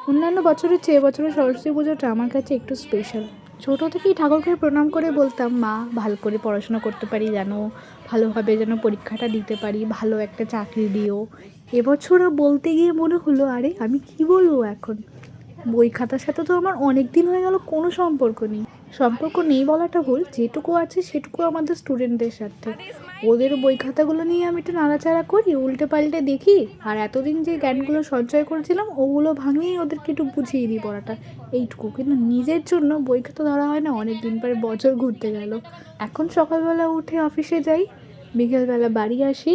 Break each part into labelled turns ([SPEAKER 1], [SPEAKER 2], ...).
[SPEAKER 1] অন্যান্য বছরের চেয়ে বছরের সরস্বতী পুজোটা আমার কাছে একটু স্পেশাল। ছোটো থেকেই ঠাকুরকে প্রণাম করে বলতাম, মা ভালো করে পড়াশোনা করতে পারি যেন, ভালোভাবে যেন পরীক্ষাটা দিতে পারি, ভালো একটা চাকরি দিও। এবছরও বলতে গিয়ে মনে হলো, আরে আমি কি বলবো এখন, বই খাতার সাথে তো আমার অনেক দিন হয়ে গেল কোনো সম্পর্ক নেই বলাটা ভুল, যেটুকু আছে সেটুকু আমাদের স্টুডেন্টদের সাথে। ওদের বই খাতাগুলো নিয়ে আমি একটু নাড়াচাড়া করি, উল্টে পাল্টে দেখি, আর এতদিন যে জ্ঞানগুলো সঞ্চয় করেছিলাম ওগুলো ভাঙিয়ে ওদেরকে একটু বুঝিয়ে দিই পড়াটা, এইটুকু। কিন্তু নিজের জন্য বই খাতা ধরা হয় না অনেক দিন পরে, বছর ঘুরতে গেল। এখন সকালবেলা উঠে অফিসে যাই, বিকেলবেলা বাড়ি আসি,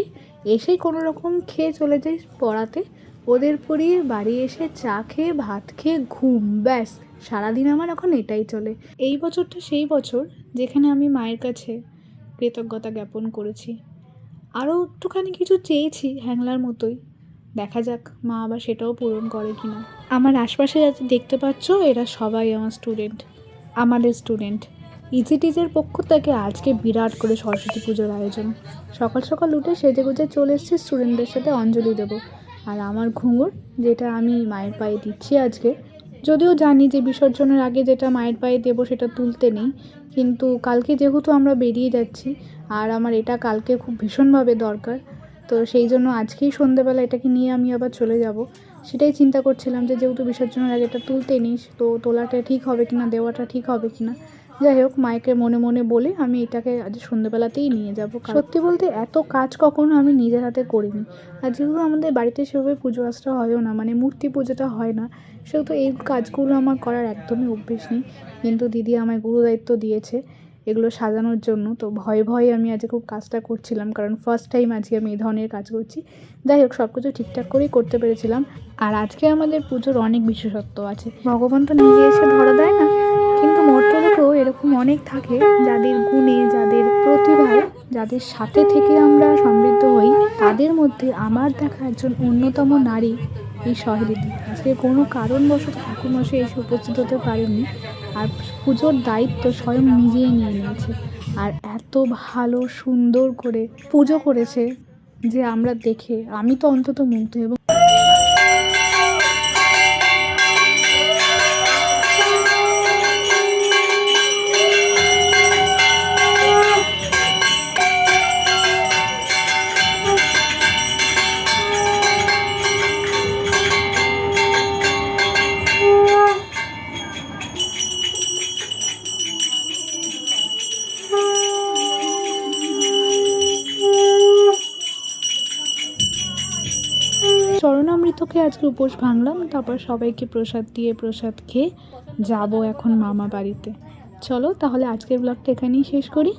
[SPEAKER 1] এসেই কোনো রকম খেয়ে চলে যাই পড়াতে, ওদের পড়িয়ে বাড়ি এসে চা খেয়ে ভাত খেয়ে ঘুম, ব্যাস সারাদিন আমার এখন এটাই চলে। এই বছরটা সেই বছর যেখানে আমি মায়ের কাছে কৃতজ্ঞতা জ্ঞাপন করেছি, আরও একটুখানি কিছু চেয়েছি হ্যাংলার মতোই, দেখা যাক মা আবার সেটাও পূরণ করে কিনা। আমার আশপাশে যাতে দেখতে পাচ্ছ, এরা সবাই আমার স্টুডেন্ট, আমাদের স্টুডেন্ট। ইজিটিজের পক্ষ থেকে আজকে বিরাট করে সরস্বতী পুজোর আয়োজন। সকাল সকাল উঠে সেজেগুজে চলে এসেছি স্টুডেন্টদের সাথে অঞ্জলি দেবো। আর আমার ঘুঙুর, যেটা আমি মায়ের পায়ে দিচ্ছি আজকে, যদিও জানি যে বিসর্জনের আগে যেটা মায়ের পায়ে দেবো সেটা তুলতে নেই, কিন্তু কালকে যেহেতু আমরা বেরিয়ে যাচ্ছি আর আমার এটা কালকে খুব ভীষণভাবে দরকার, তো সেই জন্য আজকেই সন্ধ্যেবেলা এটাকে নিয়ে আমি আবার চলে যাব। সেটাই চিন্তা করছিলাম যে যেহেতু বিসর্জনের আগে এটা তুলতে নিস, তো তোলাটা ঠিক হবে কিনা, দেওয়াটা ঠিক হবে কিনা। যাই হোক, মায়েকে মনে মনে বলে আমি এটাকে আজ সন্ধ্যেবেলাতেই নিয়ে যাব। সত্যি বলতে এত কাজ কখনো আমি নিজের হাতে করিনি। আর যেহেতু আমাদের বাড়িতে সেভাবে পুজো আচরা হয়ও না, মানে মূর্তি পুজোটা হয় না, সেহেতু এই কাজগুলো আমার করার একদমই অভ্যেস নেই। কিন্তু দিদি আমায় গুরুদায়িত্ব দিয়েছে এগুলো সাজানোর জন্য, তো ভয়ে ভয়ে আমি আজকে খুব কাজটা করছিলাম, কারণ ফার্স্ট টাইম আজকে আমি এই ধরনের কাজ করছি। যাই হোক, সব কিছু ঠিকঠাক করেই করতে পেরেছিলাম। আর আজকে আমাদের পুজোর অনেক বিশেষত্ব আছে। ভগবান তো নিজে এসে ধরা দেয় না, কিন্তু মর্তলোকেও এরকম অনেক থাকে যাদের গুণে, যাদের প্রতিভায়, যাদের সাথে থেকে আমরা সমৃদ্ধ হই। তাদের মধ্যে আমার দেখা একজন অন্যতম নারী এই সহেলিদি। আজকে কোনো কারণবশত ঠাকুরমশাই এসে উপস্থিত হতে পারেনি, আর পুজোর দায়িত্ব স্বয়ং নিজেই নিয়ে নিয়েছে। আর এত ভালো সুন্দর করে পুজো করেছে যে আমরা দেখে আমি তো অন্তত মুগ্ধ। এবং চরণামৃতকে আজকে উপোস ভাঙলাম, তারপর সবাইকে প্রসাদ দিয়ে প্রসাদ খেয়ে যাব এখন মামা বাড়িতে। চলো তাহলে আজকের ব্লগটা এখানেই শেষ করি।